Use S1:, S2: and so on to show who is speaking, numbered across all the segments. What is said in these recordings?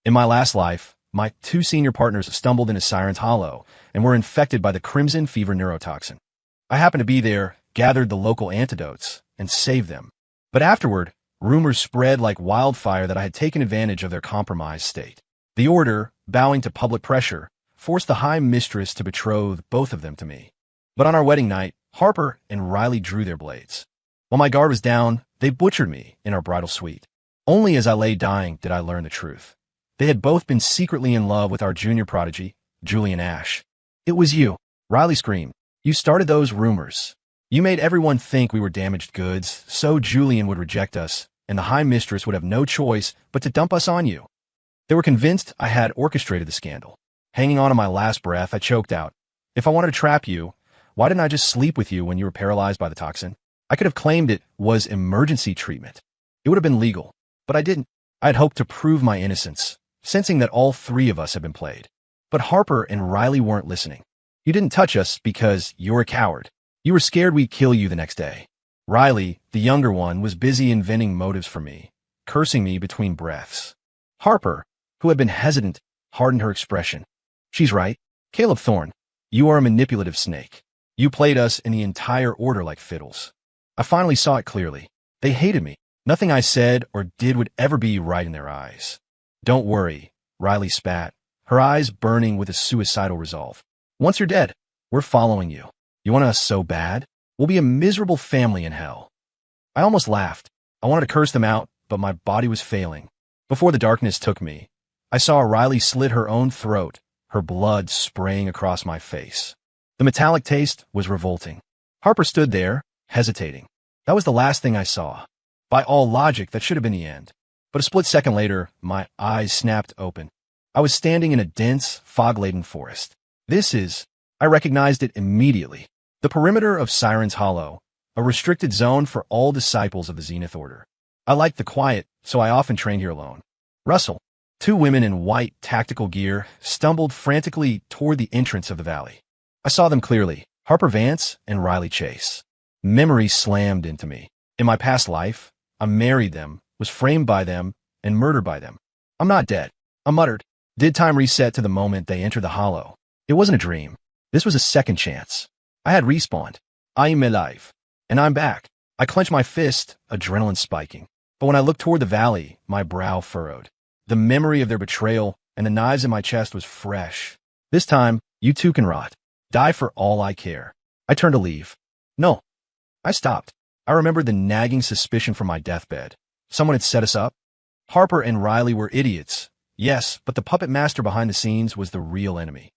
S1: In my last life, my two senior partners stumbled into Siren's Hollow and were infected by the crimson fever neurotoxin. I happened to be there, gathered the local antidotes, and saved them. But afterward, rumors spread like wildfire that I had taken advantage of their compromised state. The Order, bowing to public pressure, forced the High Mistress to betroth both of them to me. But on our wedding night, Harper and Riley drew their blades. While my guard was down, they butchered me in our bridal suite. Only as I lay dying did I learn the truth. They had both been secretly in love with our junior prodigy, Julian Ash. "It was you," Riley screamed. "You started those rumors. You made everyone think we were damaged goods, so Julian would reject us, and the High Mistress would have no choice but to dump us on you." They were convinced I had orchestrated the scandal. Hanging on to my last breath, I choked out, "If I wanted to trap you, why didn't I just sleep with you when you were paralyzed by the toxin? I could have claimed it was emergency treatment. It would have been legal, but I didn't. I had hoped to prove my innocence, sensing that all three of us had been played. But Harper and Riley weren't listening. "You didn't touch us because you're a coward. You were scared we'd kill you the next day." Riley, the younger one, was busy inventing motives for me, cursing me between breaths. Harper, who had been hesitant, hardened her expression. "She's right. Caleb Thorne, you are a manipulative snake. You played us and the entire Order like fiddles." I finally saw it clearly. They hated me. Nothing I said or did would ever be right in their eyes. "Don't worry," Riley spat, her eyes burning with a suicidal resolve. "Once you're dead, we're following you. You want us so bad? We'll be a miserable family in hell." I almost laughed. I wanted to curse them out, but my body was failing. Before the darkness took me, I saw Riley slit her own throat, her blood spraying across my face. The metallic taste was revolting. Harper stood there, hesitating. That was the last thing I saw. By all logic, that should have been the end. But a split second later, my eyes snapped open. I was standing in a dense, fog-laden forest. I recognized it immediately. The perimeter of Siren's Hollow, a restricted zone for all disciples of the Zenith Order. I liked the quiet, so I often trained here alone. Russell, two women in white tactical gear, stumbled frantically toward the entrance of the valley. I saw them clearly, Harper Vance and Riley Chase. Memory slammed into me. In my past life, I married them, was framed by them, and murdered by them. "I'm not dead," I muttered. Did time reset to the moment they entered the hollow? It wasn't a dream. This was a second chance. I had respawned. I am alive. And I'm back. I clenched my fist, adrenaline spiking. But when I looked toward the valley, my brow furrowed. The memory of their betrayal and the knives in my chest was fresh. This time, you too can rot. Die for all I care. I turned to leave. No. I stopped. I remembered the nagging suspicion from my deathbed. Someone had set us up. Harper and Riley were idiots. Yes, but the puppet master behind the scenes was the real enemy.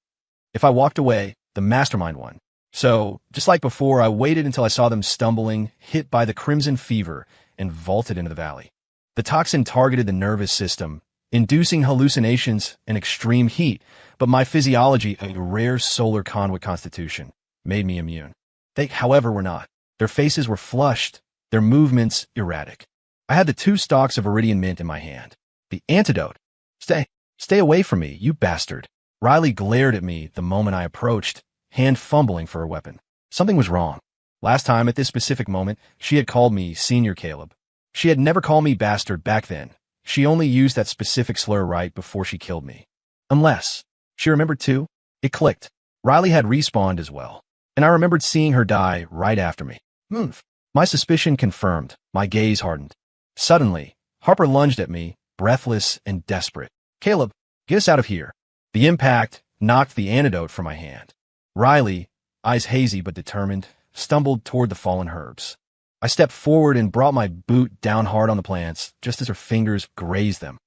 S1: If I walked away, the mastermind won. So, just like before, I waited until I saw them stumbling, hit by the crimson fever, and vaulted into the valley. The toxin targeted the nervous system, inducing hallucinations and extreme heat, but my physiology, a rare solar conduit constitution, made me immune. They, however, were not. Their faces were flushed, their movements erratic. I had the 2 stalks of Iridian mint in my hand. The antidote. Stay away from me, you bastard. Riley glared at me the moment I approached, hand fumbling for a weapon. Something was wrong. Last time, at this specific moment, she had called me Senior Caleb. She had never called me bastard back then. She only used that specific slur right before she killed me. Unless, she remembered too. It clicked. Riley had respawned as well. And I remembered seeing her die right after me. Move. My suspicion confirmed. My gaze hardened. Suddenly, Harper lunged at me, breathless and desperate. "Caleb, get us out of here." The impact knocked the antidote from my hand. Riley, eyes hazy but determined, stumbled toward the fallen herbs. I stepped forward and brought my boot down hard on the plants, just as her fingers grazed them.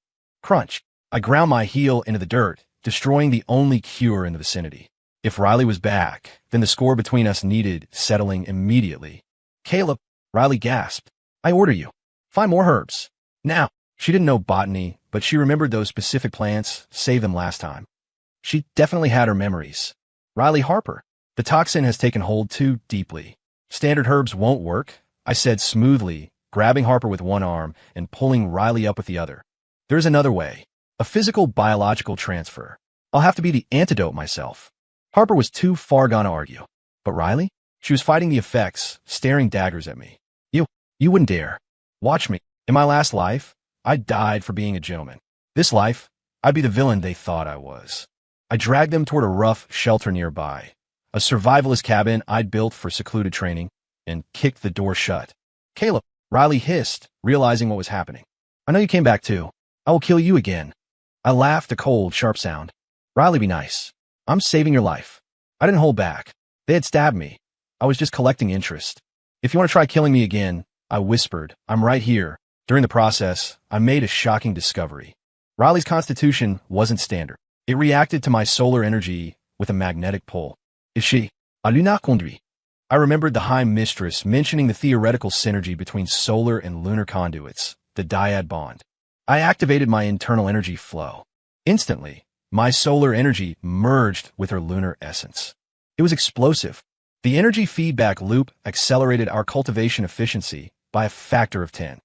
S1: Crunch. I ground my heel into the dirt, destroying the only cure in the vicinity. If Riley was back, then the score between us needed settling immediately. "Caleb," Riley gasped. "I order you. Find more herbs. Now." She didn't know botany, but she remembered those specific plants, saved them last time. She definitely had her memories. "Riley Harper, the toxin has taken hold too deeply. Standard herbs won't work," I said smoothly, grabbing Harper with one arm and pulling Riley up with the other. "There's another way. A physical biological transfer. I'll have to be the antidote myself." Harper was too far gone to argue. But Riley? She was fighting the effects, staring daggers at me. You wouldn't dare. Watch me. In my last life, I died for being a gentleman. This life, I'd be the villain they thought I was. I dragged them toward a rough shelter nearby, a survivalist cabin I'd built for secluded training, and kicked the door shut. Caleb, Riley hissed, realizing what was happening. I know you came back too. I will kill you again. I laughed, a cold, sharp sound. Riley, be nice. I'm saving your life. I didn't hold back. They had stabbed me. I was just collecting interest. If you want to try killing me again, I whispered, I'm right here. During the process, I made a shocking discovery. Riley's constitution wasn't standard. It reacted to my solar energy with a magnetic pull. Is she a lunar conduit? I remembered the High Mistress mentioning the theoretical synergy between solar and lunar conduits, the dyad bond. I activated my internal energy flow. Instantly, my solar energy merged with her lunar essence. It was explosive. The energy feedback loop accelerated our cultivation efficiency by a factor of 10.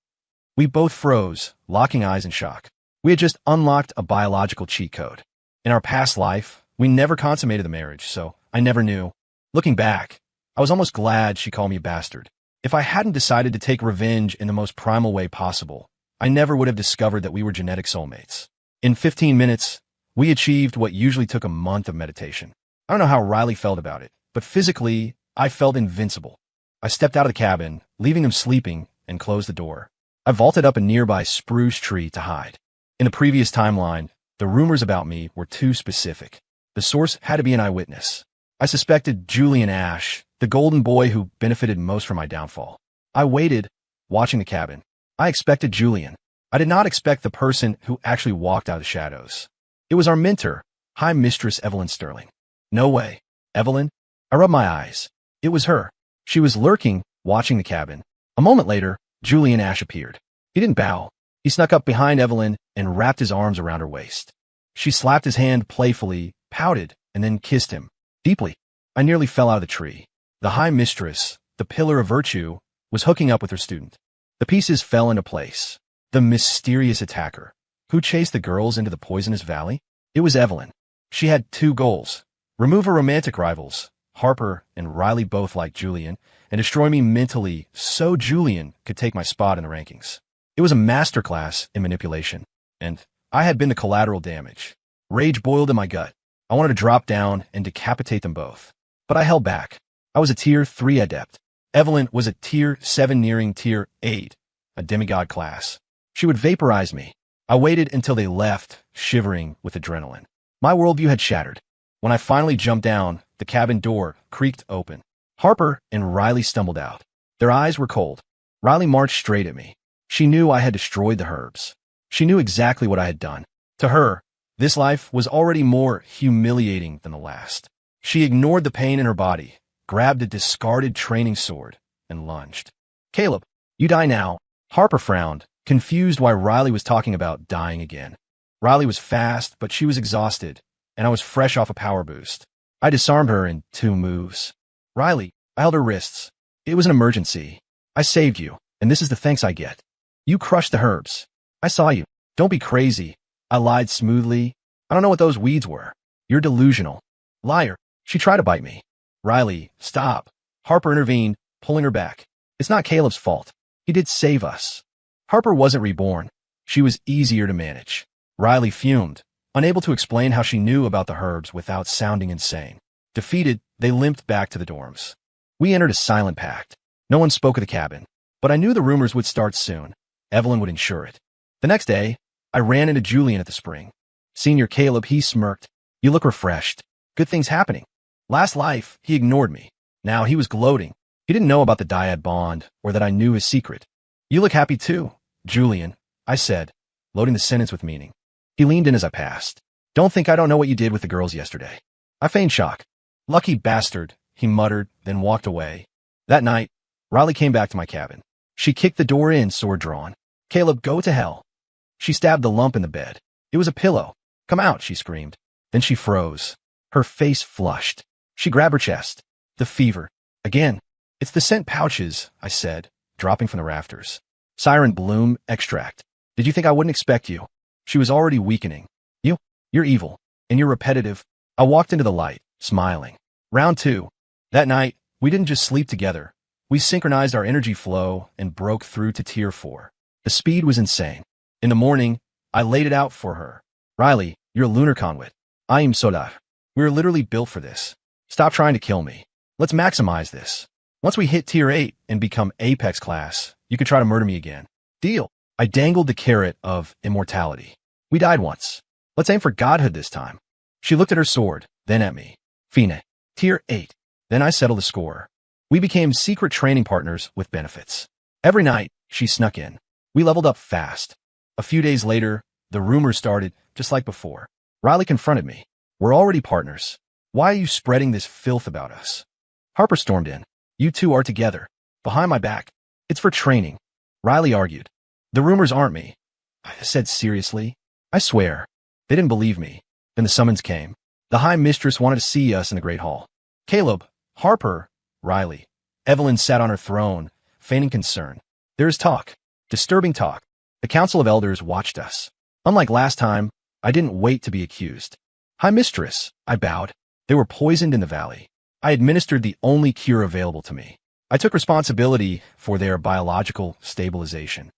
S1: We both froze, locking eyes in shock. We had just unlocked a biological cheat code. In our past life, we never consummated the marriage, so I never knew. Looking back, I was almost glad she called me a bastard. If I hadn't decided to take revenge in the most primal way possible, I never would have discovered that we were genetic soulmates. In 15 minutes, we achieved what usually took a month of meditation. I don't know how Riley felt about it, but physically, I felt invincible. I stepped out of the cabin, leaving them sleeping, and closed the door. I vaulted up a nearby spruce tree to hide. In the previous timeline, the rumors about me were too specific. The source had to be an eyewitness. I suspected Julian Ash, the golden boy who benefited most from my downfall. I waited, watching the cabin. I expected Julian. I did not expect the person who actually walked out of the shadows. It was our mentor, High Mistress Evelyn Sterling. No way. Evelyn? I rubbed my eyes. It was her. She was lurking, watching the cabin. A moment later, Julian Ash appeared. He didn't bow. He snuck up behind Evelyn and wrapped his arms around her waist. She slapped his hand playfully, pouted, and then kissed him. Deeply. I nearly fell out of the tree. The High Mistress, the pillar of virtue, was hooking up with her student. The pieces fell into place. The mysterious attacker, who chased the girls into the poisonous valley? It was Evelyn. She had two goals. Remove her romantic rivals, Harper and Riley both like Julian, and destroy me mentally so Julian could take my spot in the rankings. It was a masterclass in manipulation, and I had been the collateral damage. Rage boiled in my gut. I wanted to drop down and decapitate them both. But I held back. I was a Tier 3 adept. Evelyn was a Tier 7 nearing Tier 8, a demigod class. She would vaporize me. I waited until they left, shivering with adrenaline. My worldview had shattered. When I finally jumped down, the cabin door creaked open. Harper and Riley stumbled out. Their eyes were cold. Riley marched straight at me. She knew I had destroyed the herbs. She knew exactly what I had done. To her, this life was already more humiliating than the last. She ignored the pain in her body, grabbed a discarded training sword, and lunged. Caleb, you die now. Harper frowned, confused why Riley was talking about dying again. Riley was fast, but she was exhausted, and I was fresh off a power boost. I disarmed her in 2 moves. Riley, I held her wrists. It was an emergency. I saved you, and this is the thanks I get. You crushed the herbs. I saw you. Don't be crazy. I lied smoothly. I don't know what those weeds were. You're delusional. Liar. She tried to bite me. Riley, stop. Harper intervened, pulling her back. It's not Caleb's fault. He did save us. Harper wasn't reborn. She was easier to manage. Riley fumed, unable to explain how she knew about the herbs without sounding insane. Defeated, they limped back to the dorms. We entered a silent pact. No one spoke of the cabin, but I knew the rumors would start soon. Evelyn would ensure it. The next day, I ran into Julian at the spring. Senior Caleb, he smirked. You look refreshed. Good things happening. Last life, he ignored me. Now he was gloating. He didn't know about the dyad bond or that I knew his secret. You look happy too, Julian, I said, loading the sentence with meaning. He leaned in as I passed. Don't think I don't know what you did with the girls yesterday. I feigned shock. Lucky bastard, he muttered, then walked away. That night, Riley came back to my cabin. She kicked the door in, sword drawn. Caleb, go to hell. She stabbed the lump in the bed. It was a pillow. Come out, she screamed. Then she froze. Her face flushed. She grabbed her chest. The fever. Again. It's the scent pouches, I said, dropping from the rafters. Siren bloom extract. Did you think I wouldn't expect you? She was already weakening. You're evil. And you're repetitive. I walked into the light, smiling. Round 2. That night, we didn't just sleep together. We synchronized our energy flow and broke through to Tier 4. The speed was insane. In the morning, I laid it out for her. Riley, you're a lunar conduit. I am solar. We are literally built for this. Stop trying to kill me. Let's maximize this. Once we hit tier 8 and become Apex class, you can try to murder me again. Deal. I dangled the carrot of immortality. We died once. Let's aim for godhood this time. She looked at her sword, then at me. Fine. Tier 8. Then I settled the score. We became secret training partners with benefits. Every night, she snuck in. We leveled up fast. A few days later, the rumors started, just like before. Riley confronted me. We're already partners. Why are you spreading this filth about us? Harper stormed in. You two are together. Behind my back. It's for training. Riley argued. The rumors aren't me. I said seriously. I swear. They didn't believe me. Then the summons came. The High Mistress wanted to see us in the Great Hall. Caleb, Harper, Riley. Evelyn sat on her throne, feigning concern. There is talk. Disturbing talk. The Council of Elders watched us. Unlike last time, I didn't wait to be accused. High Mistress, I bowed. They were poisoned in the valley. I administered the only cure available to me. I took responsibility for their biological stabilization.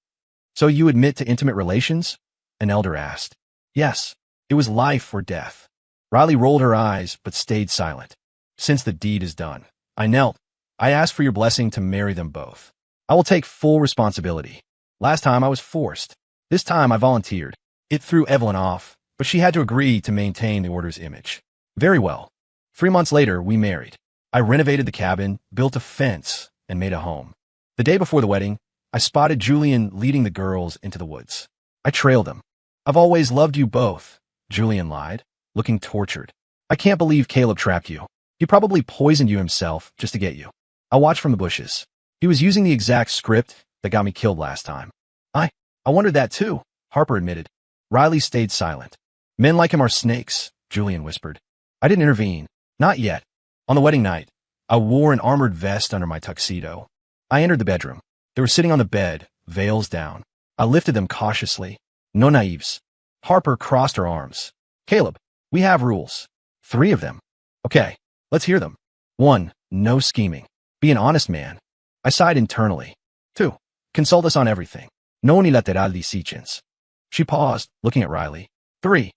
S1: So you admit to intimate relations? An elder asked. Yes. It was life or death. Riley rolled her eyes, but stayed silent. Since the deed is done, I knelt. I asked for your blessing to marry them both. I will take full responsibility. Last time I was forced. This time I volunteered. It threw Evelyn off, but she had to agree to maintain the order's image. Very well. 3 months later, we married. I renovated the cabin, built a fence, and made a home. The day before the wedding, I spotted Julian leading the girls into the woods. I trailed them. I've always loved you both, Julian lied, looking tortured. I can't believe Caleb trapped you. He probably poisoned you himself just to get you. I watched from the bushes. He was using the exact script that got me killed last time. I wondered that too, Harper admitted. Riley stayed silent. Men like him are snakes, Julian whispered. I didn't intervene. Not yet. On the wedding night, I wore an armored vest under my tuxedo. I entered the bedroom. They were sitting on the bed, veils down. I lifted them cautiously. No naives. Harper crossed her arms. Caleb, we have rules. 3 of them. Okay, let's hear them. 1. No scheming. Be an honest man. I sighed internally. 2. Consult us on everything. No unilateral decisions. She paused, looking at Riley. 3.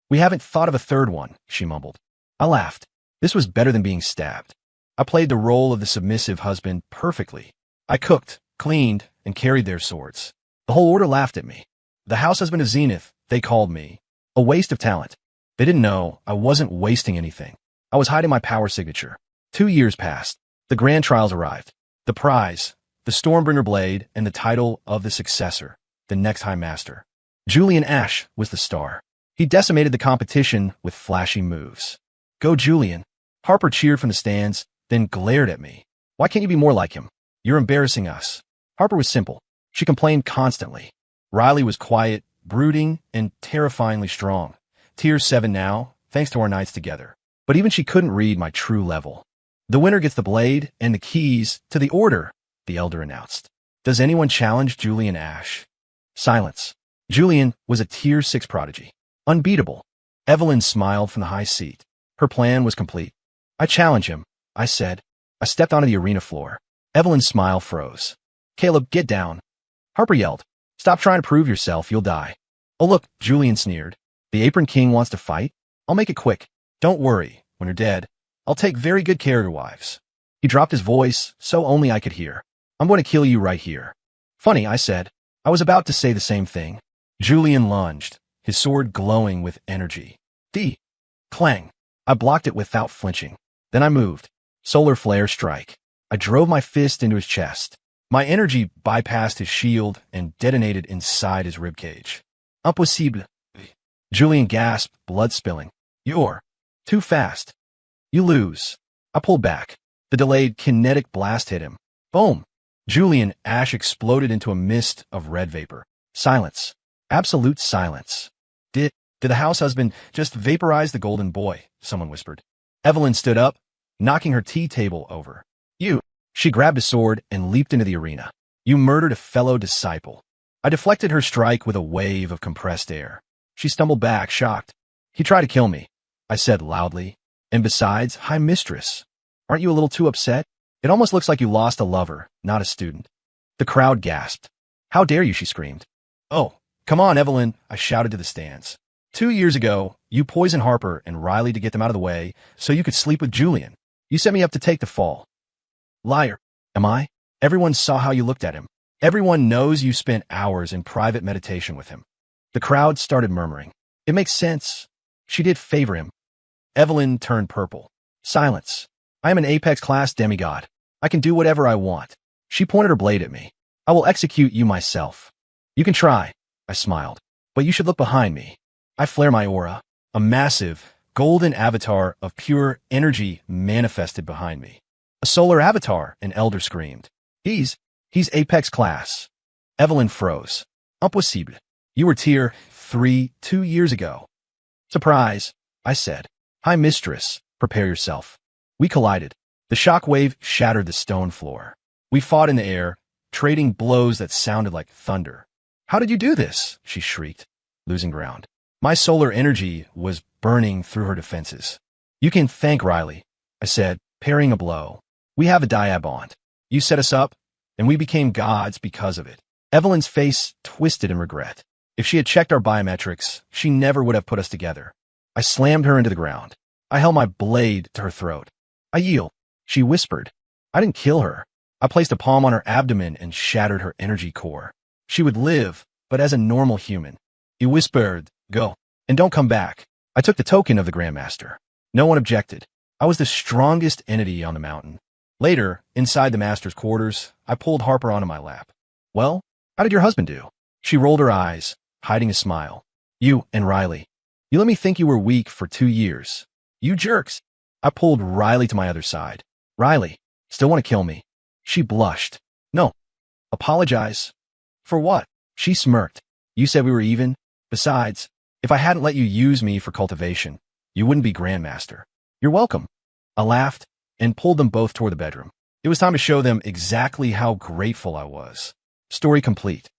S1: We haven't thought of a 3rd one, she mumbled. I laughed. This was better than being stabbed. I played the role of the submissive husband perfectly. I cooked, cleaned, and carried their swords. The whole order laughed at me. The house husband of Zenith, they called me. A waste of talent. They didn't know I wasn't wasting anything. I was hiding my power signature. 2 years passed. The grand trials arrived. The prize, the Stormbringer blade, and the title of the successor, the next High Master. Julian Ash was the star. He decimated the competition with flashy moves. Go Julian. Harper cheered from the stands, then glared at me. Why can't you be more like him? You're embarrassing us. Harper was simple. She complained constantly. Riley was quiet, brooding, and terrifyingly strong. Tier 7 now, thanks to our nights together. But even she couldn't read my true level. The winner gets the blade and the keys to the order, the elder announced. Does anyone challenge Julian Ash? Silence. Julian was a tier 6 prodigy. Unbeatable. Evelyn smiled from the high seat. Her plan was complete. I challenge him, I said. I stepped onto the arena floor. Evelyn's smile froze. Caleb, get down. Harper yelled. Stop trying to prove yourself, you'll die. Oh look, Julian sneered. The Apron King wants to fight? I'll make it quick. Don't worry, when you're dead, I'll take very good care of your wives. He dropped his voice, so only I could hear. I'm going to kill you right here. Funny, I said. I was about to say the same thing. Julian lunged, his sword glowing with energy. Clang. I blocked it without flinching. Then I moved. Solar flare strike. I drove my fist into his chest. My energy bypassed his shield and detonated inside his ribcage. Impossible. Julian gasped, blood spilling. You're too fast. You lose. I pulled back. The delayed kinetic blast hit him. Boom. Julian Ash exploded into a mist of red vapor. Silence. Absolute silence. Did the house husband just vaporize the golden boy? Someone whispered. Evelyn stood up, knocking her tea table over. You. She grabbed a sword and leaped into the arena. You murdered a fellow disciple. I deflected her strike with a wave of compressed air. She stumbled back, shocked. He tried to kill me, I said loudly. And besides, High Mistress, aren't you a little too upset? It almost looks like you lost a lover, not a student. The crowd gasped. How dare you, she screamed. Oh, come on, Evelyn, I shouted to the stands. 2 years ago, you poisoned Harper and Riley to get them out of the way so you could sleep with Julian. You set me up to take the fall. Liar. Am I? Everyone saw how you looked at him. Everyone knows you spent hours in private meditation with him. The crowd started murmuring. It makes sense. She did favor him. Evelyn turned purple. Silence. I am an Apex class demigod. I can do whatever I want. She pointed her blade at me. I will execute you myself. You can try, I smiled. But you should look behind me. I flare my aura. A massive, golden avatar of pure energy manifested behind me. A solar avatar, an elder screamed. He's Apex class. Evelyn froze. Impossible. You were tier 3 2 years ago. Surprise, I said. Hi, mistress. Prepare yourself. We collided. The shock wave shattered the stone floor. We fought in the air, trading blows that sounded like thunder. How did you do this? She shrieked, losing ground. My solar energy was burning through her defenses. You can thank Riley, I said, parrying a blow. We have a dyad bond. You set us up, and we became gods because of it. Evelyn's face twisted in regret. If she had checked our biometrics, she never would have put us together. I slammed her into the ground. I held my blade to her throat. I yield, she whispered. I didn't kill her. I placed a palm on her abdomen and shattered her energy core. She would live, but as a normal human. You whispered, go, and don't come back. I took the token of the Grandmaster. No one objected. I was the strongest entity on the mountain. Later, inside the Master's quarters, I pulled Harper onto my lap. Well, how did your husband do? She rolled her eyes, hiding a smile. You and Riley. You let me think you were weak for 2 years. You jerks. I pulled Riley to my other side. Riley, still want to kill me? She blushed. No. Apologize. For what? She smirked. You said we were even. Besides, if I hadn't let you use me for cultivation, you wouldn't be Grandmaster. You're welcome. I laughed and pulled them both toward the bedroom. It was time to show them exactly how grateful I was. Story complete.